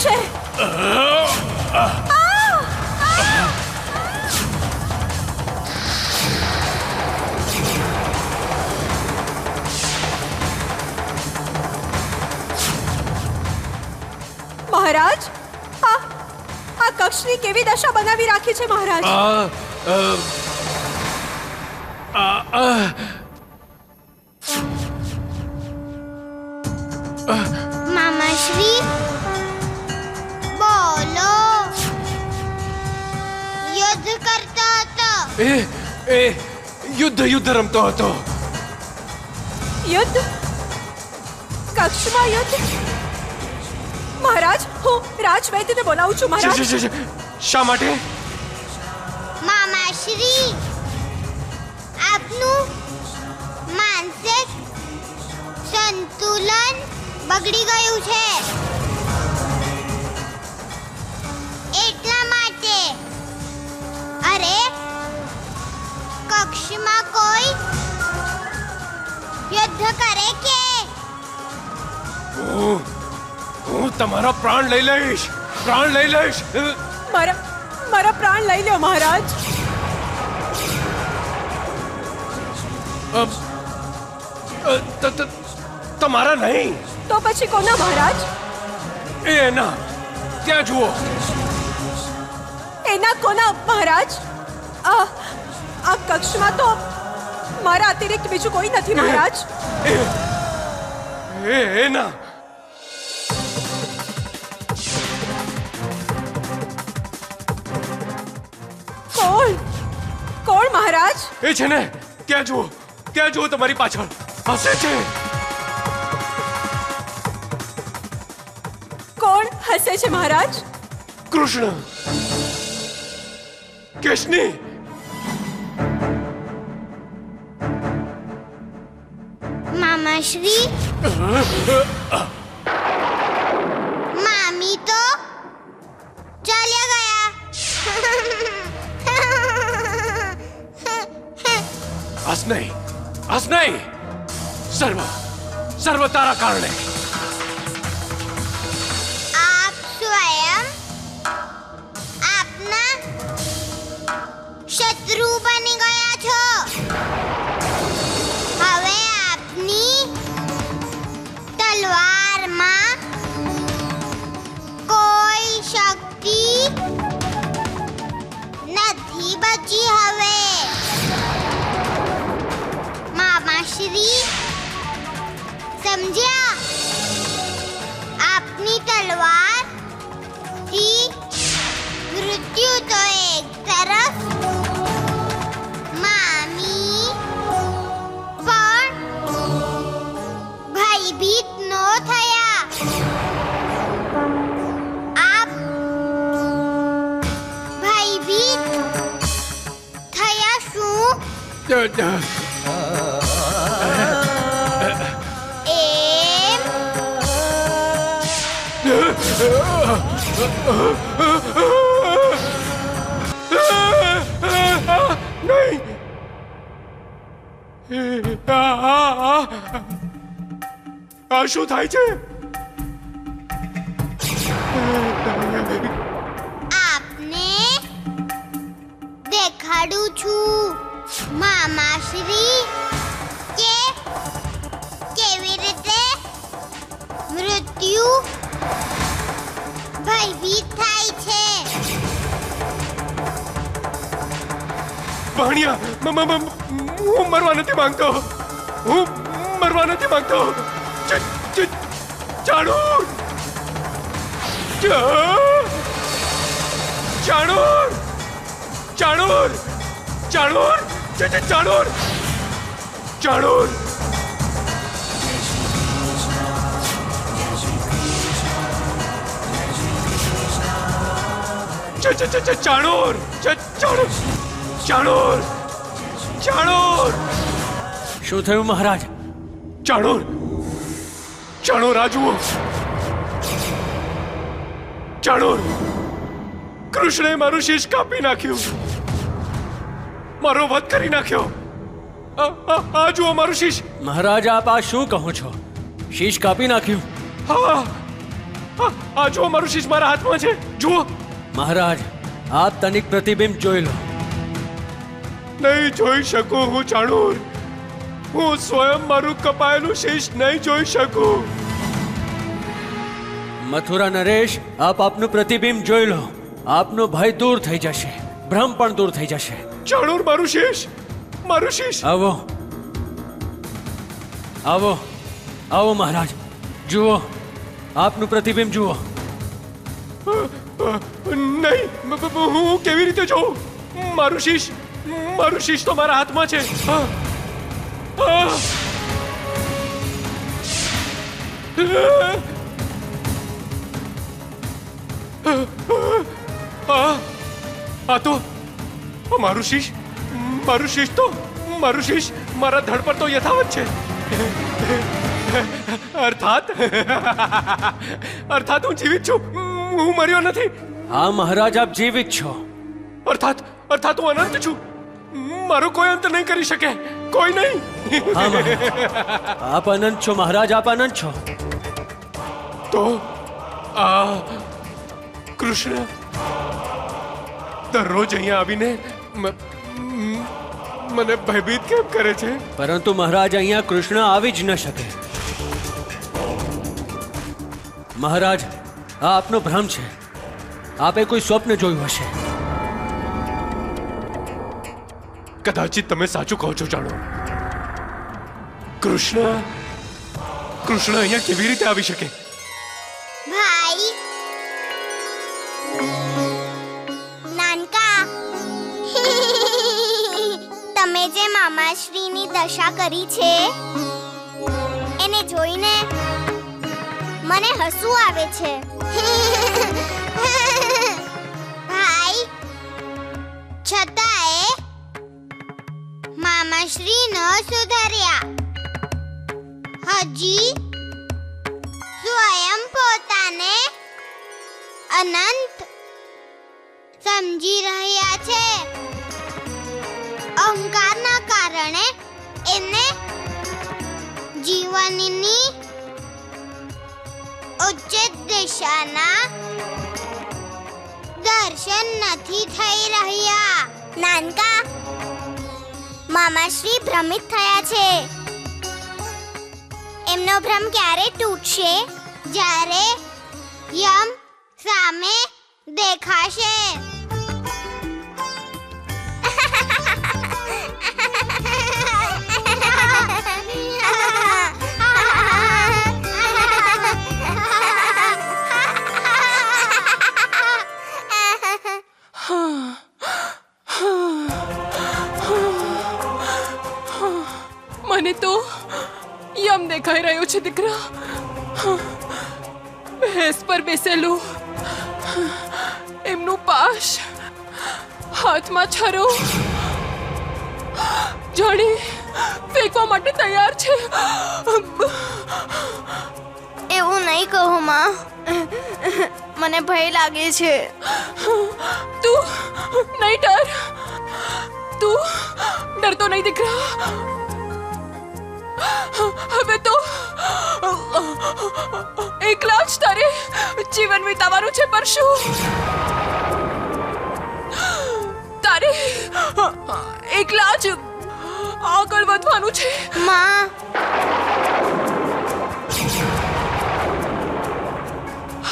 છે? મહારાજ, આ કક્ષની કેવી દશા બનાવી રાખી છે મહારાજ? મામાશ્રી, બોલો. યુદ્ધ કરતો હતો. યુદ્ધ રમતો હતો. યુદ્ધ? કક્ષમાં યુદ્ધ? મહારાજ, હું રાજવૈદ્યને બોલાવું છું મહારાજ. શા માટે? મામાશ્રી, આપનું માનસિક સંતુલન બગડી ગયું છે, એટલા માટે. અરે, કક્ષમાં કોઈ યુદ્ધ કરે કે? હું તમારા પ્રાણ લઈ લઈશ. મારા પ્રાણ લઈ લો મહારાજ. તમારા નહીં તો પછી કોના મહારાજ? એના. ત્યાં જુઓ. એના કોના મહારાજ? આ કક્ષમાં તો મારા અતિરિક્ત બીજું કોઈ નથી મહારાજ. એના. કોણ મહારાજ? એ છે ને, ત્યાં જુઓ તમારી પાછળ હસે છે. કોણ હસે છે મહારાજ? કૃષ્ણ. કેશની. મામાશ્રી, મામી તો ચાલ્યા ગયા. હસ નહીં. સર્વ તારા કારણે. આપ સ્વયં આપના શત્રુ બની ગયા છો. હવે આપની તલવારમાં કોઈ શક્તિ નથી બચી હવે. મામાશ્રી, સમજ્યા? આપની તલવાર થી મૃત્યુ તો એક તરફ, મામી પણ ભયભીત ન થયા. આપ ભયભીત થયા શું? નહીં. આ શું થાય છે? આપને દેખાડું છું મામાશ્રી કે કેવી રીતે મૃત્યુ ભયભીત થાય છે. ભાણિયા, હું મરવા નથી માંગતો. ચાણૂર! શું થયું મહારાજ? ચાણૂર આ જુઓ. ચાણૂર, કૃષ્ણે મારું શીશ કાપી નાખ્યું, મારો વધ કરી નાખ્યો. આ જુઓ મારું શીશ. મહારાજ, આપ આ શું કહો છો? શીશ કાપી નાખ્યું? હા, આ જો મારું શીશ મારા હાથમાં છે, જુઓ. મહારાજ આપ તનિક પ્રતિબિંબ જોઈ લો. નહીં જોઈ શકું હું ચાણૂર. હું સ્વયં મારું કપાયેલું શીશ નહીં જોઈ શકું. મથુરા નરેશ, આપ આપનું પ્રતિબિંબ જોઈ લો. આપનો ભય દૂર થઈ જશે, ભ્રમ પણ દૂર થઈ જશે. ચાણૂર, મારું શીશ, મારું શીશ. આવો આવો આવો મહારાજ, જુઓ આપનું પ્રતિબિંબ જુઓ. નહીં, હું કેવી રીતે જોઉં? મારું શીશ તો મારા હાથમાં છે. આ તો મારું શીશ મારા ધડ પર તો યથાવત છે. અર્થાત હું જીવિત છું, હું મર્યો નથી. હા મહારાજ, આપ જીવિત છો. અર્થાત હું અનંત છું. મારો કોઈ અંત નહીં કરી શકે, કોઈ નહીં. હા મહારાજ, આપ અનંત છો મહારાજ, આપ અનંત છો. તો આ કૃષ્ણ દરરોજ અહીંયા આવીને મને ભયભીત કેમ કરે છે? પરંતુ મહારાજ અહીંયા કૃષ્ણ આવી જ ન શકે. મહારાજ, આ આપનો ભ્રમ છે. આપે કોઈ સ્વપ્ન જોયું હશે. કદાચિત તમે સાચું કહો છો જાણો. કૃષ્ણ અહીંયા કેવી રીતે આવી શકે? ભાઈ નાનકા, તમે જે મામાશ્રીની દશા કરી છે એને જોઈને મને હસવું આવે છે. ભાઈ, છતાંય મામાશ્રી ન સુધર્યા. હજી સ્વયં પોતાને અનંત સમજી રહ્યા છે. અહંકારના કારણે એમને જીવનની ઉચ્ચ દિશાના દર્શન નથી થઈ રહ્યા. નાનકા, મામાશ્રી ભ્રમિત થયા છે. એમનો ભ્રમ ક્યારે તૂટશે? જ્યારે યમ સામે દેખાશે. મને તો યમ દેખાઈ રહ્યો છે દીકરા. ભેંસ પર બેસેલું, એમનું પાશ, હાથમાં છરો, જાણે ફેંકવા માટે તૈયાર છે. એવું નહીં કહો માં, મને ભય લાગે છે. તું નહીં ડર, તું ડરતો નહીં દીકરા. હવે તો એકલા જ તારે જીવન વિતાવવાનું છે. પર શું તારે એકલા જ આગળ વધવાનું છે માં.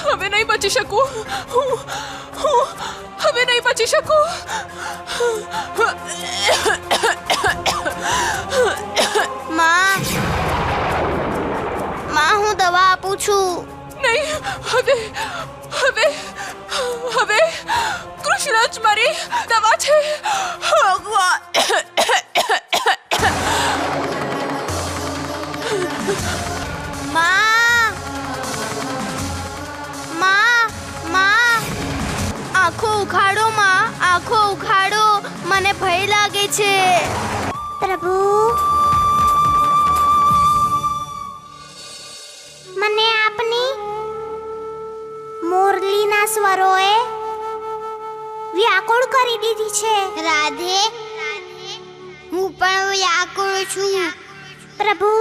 હવે નહીં બચી શકું, હું હવે નહીં બચી શકું. માં, હું દવા આપું છું. નહીં, હવે કૃષ્ણ જ મારી દવા છે. આંખો ઉઘાડો માં, આંખો ઉઘાડો. મને ભય લાગે છે. પ્રભુ, મને આપની મુરલીના સ્વરોએ વ્યાકુળ કરી દીધી છે. રાધે, હું પણ વ્યાકુળ છું. પ્રભુ,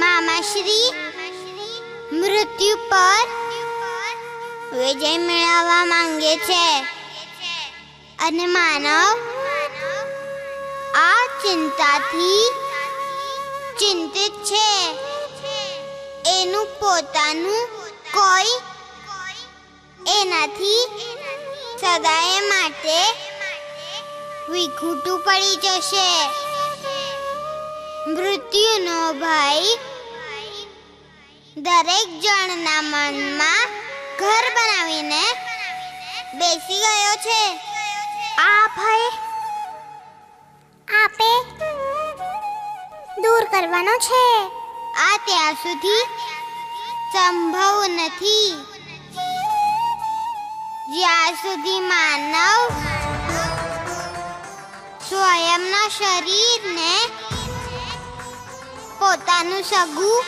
મામાશ્રી મૃત્યુ પર વિજય મેળવવા માંગે છે અને માનવ આ ચિંતાથી ચિંતિત છે. એનું પોતાનું કોઈ એનાથી સદાય માટે વિખૂટું પડી જશે. મૃત્યુનો ભય દરેક જણના મનમાં ઘર બનાવીને બેસી ગયો છે. આ ભય આપે દૂર કરવાનો છે. આ ત્યાં સુધી સંભવ નથી જ્યાં સુધી માનવ સ્વયંના શરીરને પોતાનું સગું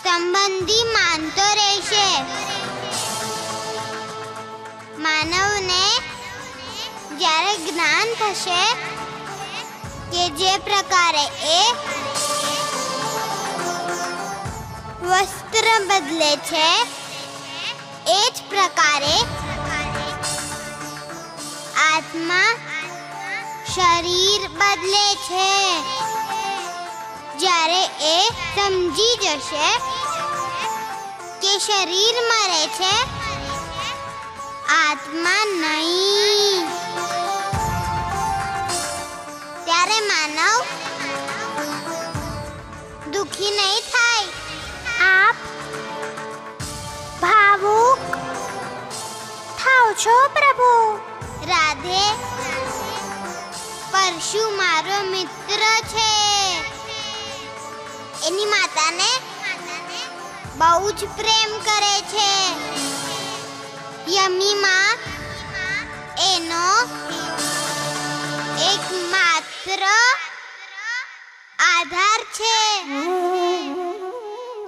સંબંધી માનતો રહેશે. માનવને જ્યારે જ્ઞાન થશે કે જે પ્રકારે એ વસ્ત્ર બદલે છે એ જ પ્રકારે આત્મા શરીર બદલે છે. જ્યારે એ સમજી જશે કે શરીર મરે છે, આત્મા નહીં, ત્યારે માનવ દુખી નહીં થાય. આપ ભાવુક થાઓ છો પ્રભુ. રાધે, પરશુ મારો મિત્ર છે. એની માતાને બહુ જ પ્રેમ કરે છે. યમીમાં એનો એકમાત્ર આધાર છે.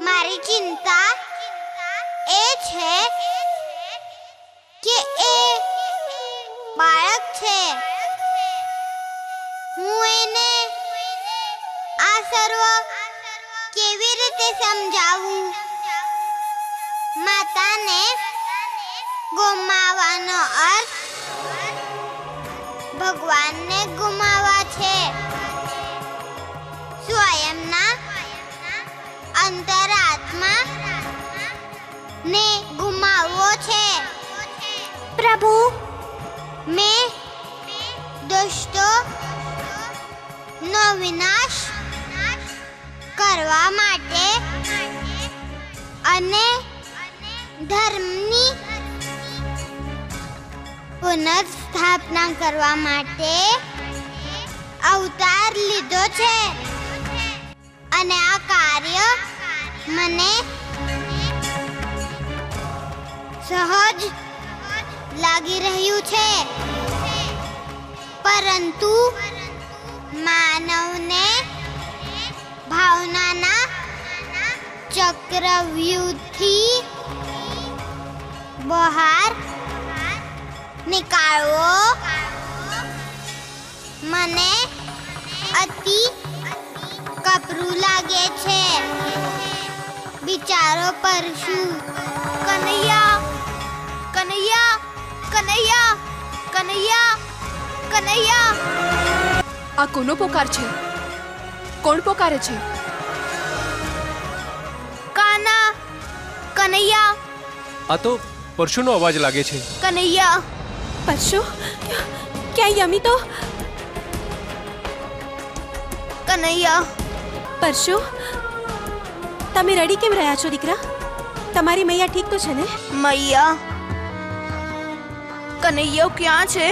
મારી ચિંતા એ છે કે એ બાળક છે. હું એને આ સર્વ કેવી રીતે સમજાવું? માતાને ગુમાવવાનો અર્થ ભગવાનને ગુમાવવા છે. સ્વયંના અંતરાત્મા ને ગુમાવવો છે. પ્રભુ, મેં દુષ્ટો નો વિનાશ કરવા માટે અને ધર્મની પુનર્સ્થાપના કરવા માટે અવતાર લીધો છે અને આ કાર્ય મને સહજ લાગી રહ્યું છે. પરંતુ માનવને ભાવનાના ચક્રવ્યૂહથી બહાર નીકાળવો મને અતિ કપરું લાગે છે. બિચારો પરશુ. કનૈયા, કનૈયા, કનૈયા, કનૈયા, કનૈયા. આ કોનો પોકાર છે? કોણ પોકારે છે? કાના, કનૈયા, આ તો પરશુનો અવાજ લાગે છે. કનૈયા. પરશુ, ક્યાં યમી તો? કનૈયા. પરશુ, તમે રડી કેમ રહ્યા છો દીકરા? તમારી મૈયા ઠીક તો છે ને? મૈયા, કનૈયો ક્યાં છે?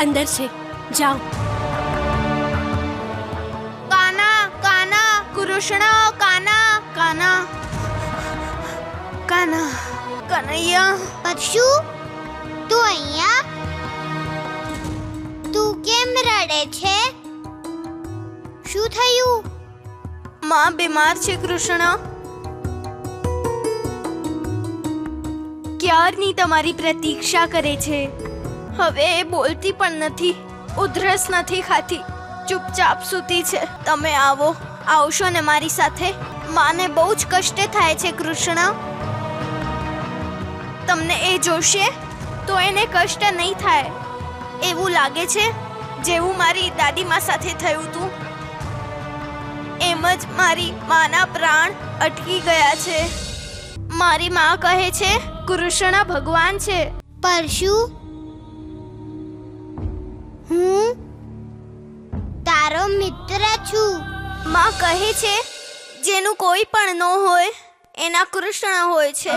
અંદર છે, જાઓ. કાના, કાના, કૃષ્ણ, કાના, કાના, કાના, કનૈયા. પરશુ, તું અહીંયા? તું કેમ રડે છે? શું થયું? માં બીમાર છે કૃષ્ણ. ક્યારની તમારી પ્રતીક્ષા કરે છે. હવે એ બોલતી પણ નથી, ઉધરસ નથી ખાતી, ચૂપચાપ સૂતી છે. તમે આવશો ને મારી સાથે? માને બહુ જ કષ્ટ થાય છે કૃષ્ણ. તમને એ જોશે તો એને કષ્ટ નહીં થાય. એવું લાગે છે જેવું મારી દાદીમા સાથે થયું હતું. એમ જ મારી માના પ્રાણ અટકી ગયા છે. મારી માં કહે છે કૃષ્ણ ભગવાન છે. પરશુ, હું તારો મિત્ર છું. માં કહે છે જેનું કોઈ પણ ન હોય એના કૃષ્ણ હોય છે.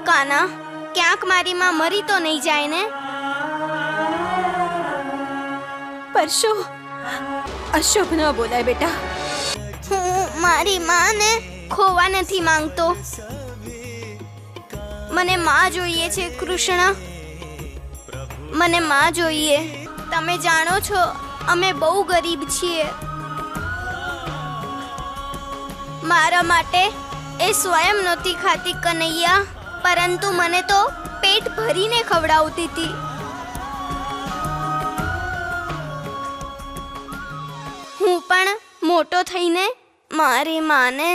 કાના, ક્યાંક મારી માં મરી તો નહીં જાય ને? પરશુ, અશુભ ન બોલાય બેટા. હું મારી માને ખોવા નથી માંગતો. મને માં જોઈએ છે કૃષ્ણ. મને માં જોઈએ. તમે જાણો છો અમે બહુ ગરીબ છીએ. મારા માટે એ સ્વયં નહોતી ખાતી કનૈયા, પરંતુ મને તો પેટ ભરીને ખવડાવતી હતી. હું પણ મોટો થઈને મારી માને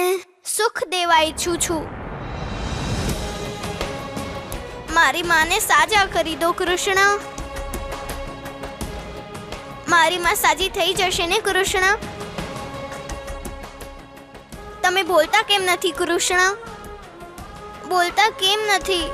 સુખ દેવા ઈચ્છું છું. મારી માને સાજા કરી દો કૃષ્ણ. મારી માં સાજી થઈ જશે ને કૃષ્ણ? તમે બોલતા કેમ નથી કૃષ્ણ? બોલતા કેમ નથી?